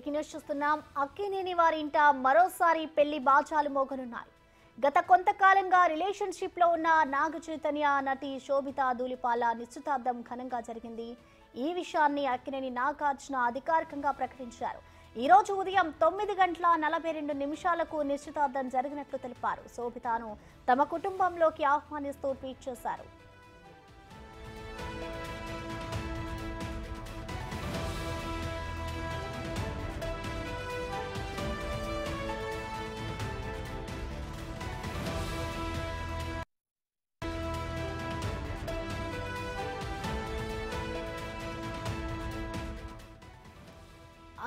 Breaking news చూస్తున్నాం. అక్కినేని వారి ఇంట మరోసారి పెళ్లి బాచాలు మోగనున్నాయి. గత కొంతకాలంగా రిలేషన్షిప్ లో ఉన్న నాగ చైతన్య నటి శోభితా ధూళిపాల నిశ్చితార్థం ఘనంగా జరిగింది. ఈ విషయాన్ని అక్కినేని నాగార్జున అధికారికంగా ప్రకటించారు. ఈ రోజు ఉదయం 9:42 నిశ్చితార్థం జరిగినట్లు తెలిపారు. శోభితాను తమ కుటుంబంలోకి ఆహ్వానిస్తూ ట్వీట్ చేశారు.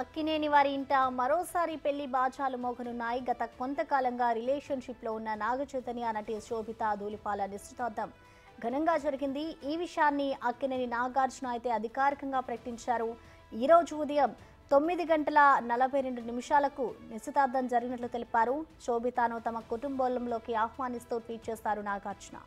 అక్కినేని వారి ఇంట మరోసారి పెళ్లి బాచాలు మోగనున్నాయి. గత కొంతకాలంగా రిలేషన్షిప్ లో ఉన్న నాగ చైతన్య నటి శోభితా ధూళిపాల నిశ్చితార్థం ఘనంగా జరిగింది. ఈ విషయాన్ని అక్కినేని నాగార్జున అయితే అధికారికంగా ప్రకటించారు. ఈ రోజు ఉదయం 9:42 నిశ్చితార్థం జరిగినట్లు తెలిపారు. శోభితాను తమ కుటుంబంలోకి ఆహ్వానిస్తూ ట్వీట్ చేశారు నాగార్జున.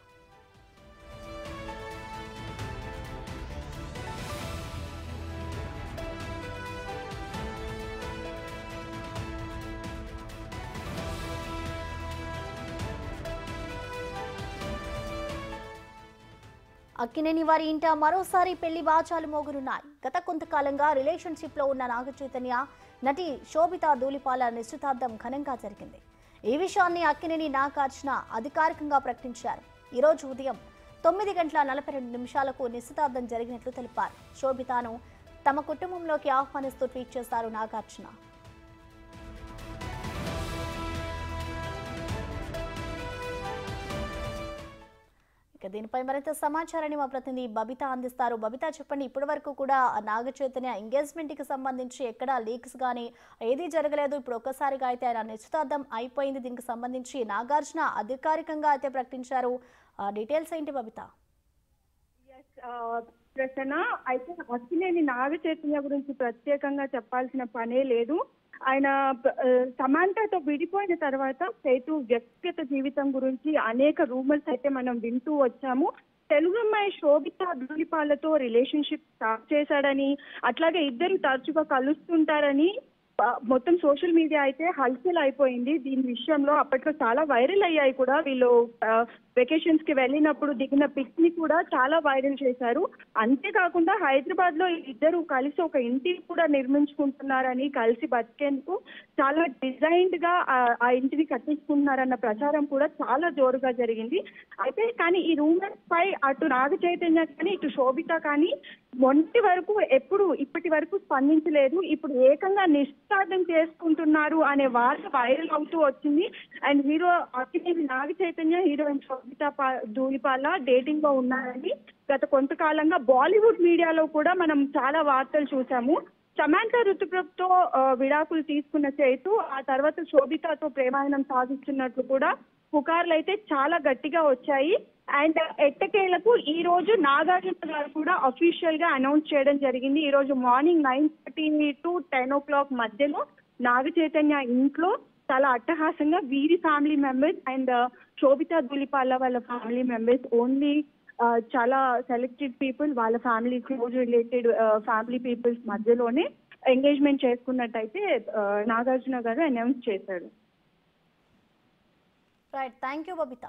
అక్కినేని వారి ఇంట మరోసారి పెళ్లి బాచాలు మోగనున్నాయి. గత కొంతకాలంగా రిలేషన్షిప్ లో ఉన్న నాగ చైతన్య నటి శోభితా ధూళిపాల నిశ్చితార్థం ఘనంగా జరిగింది. ఈ విషయాన్ని అక్కినేని నాగార్జున అధికారికంగా ప్రకటించారు. ఈ రోజు ఉదయం 9:42 నిశ్చితార్థం జరిగినట్లు తెలిపారు. శోభితాను తమ కుటుంబంలోకి ఆహ్వానిస్తూ ట్వీట్ చేశారు నాగార్జున. దీనిపై మరింత సమాచారాన్ని మా ప్రతినిధి బబిత అందిస్తారు. బబిత, చెప్పండి, ఇప్పటి వరకు కూడా నాగ చైతన్య ఎంగేజ్మెంట్ కి సంబంధించి ఎక్కడా లీక్స్ గానీ ఏదీ జరగలేదు. ఇప్పుడు ఒక్కసారిగా అయితే ఆయన నిశ్చితార్థం అయిపోయింది. దీనికి సంబంధించి నాగార్జున అధికారికంగా అయితే ప్రకటించారు. డీటెయిల్స్ ఏంటి బబిత? ప్రసన్న, అయితే అక్కినేని నాగ చైతన్య గురించి ప్రత్యేకంగా చెప్పాల్సిన పనే లేదు. ఆయన సమాంతతో విడిపోయిన తర్వాత చైతు వ్యక్తిగత జీవితం గురించి అనేక రూమర్స్ అయితే మనం వింటూ వచ్చాము. తెలుగు అమ్మాయి శోభితా ధూళిపాలతో రిలేషన్షిప్ స్టార్ట్ చేశాడని, అట్లాగే ఇద్దరు తరచుగా కలుస్తుంటారని మొత్తం సోషల్ మీడియా అయితే హల్చల్ అయిపోయింది. దీని విషయంలో అప్పట్లో చాలా వైరల్ అయ్యాయి కూడా. వీళ్ళు వెకేషన్స్ కి వెళ్ళినప్పుడు దిగిన పిక్స్ ని కూడా చాలా వైరల్ చేశారు. అంతేకాకుండా హైదరాబాద్ లో ఇద్దరు కలిసి ఒక ఇంటిని కూడా నిర్మించుకుంటున్నారని, కలిసి బతికేందుకు చాలా డిజైన్డ్ గా ఆ ఇంటిని కట్టించుకుంటున్నారన్న ప్రచారం కూడా చాలా జోరుగా జరిగింది. అయితే కానీ ఈ రూమర్స్ పై అటు నాగ చైతన్య కానీ ఇటు శోభిత కానీ ఇప్పటి వరకు స్పందించలేదు. ఇప్పుడు ఏకంగా నిశ్చితార్థం చేసుకుంటున్నారు అనే వార్త వైరల్ అవుతూ వచ్చింది. And hero Akkineni Naga Chaitanya, heroine Sobhita Dhulipala dating లో ఉన్నారని గత కొంతకాలంగా బాలీవుడ్ మీడియాలో కూడా మనం చాలా వార్తలు చూసాము. సమాంత ఋతుప్రభతో విడాకులు తీసుకున్న చైతు ఆ తర్వాత శోభితాతో ప్రేమాయణం సాధిస్తున్నట్లు కూడా పుకార్లు అయితే చాలా గట్టిగా వచ్చాయి. అండ్ ఎట్టకేలకు ఈ రోజు నాగార్జున గారు కూడా అఫీషియల్ గా అనౌన్స్ చేయడం జరిగింది. ఈ రోజు మార్నింగ్ 9:30 to 10 o'clock మధ్యలో నాగ చైతన్య ఇంట్లో చాలా అట్టహాసంగా వీరి family members and Sobhita Dhulipala వాళ్ళ ఫ్యామిలీ మెంబర్స్ ఓన్లీ చాలా సెలెక్టెడ్ పీపుల్, వాళ్ళ family close related family peoples మధ్యలోనే ఎంగేజ్మెంట్ చేసుకున్నట్టయితే నాగార్జున గారు అనౌన్స్ చేశారు. Right, thank you Babita.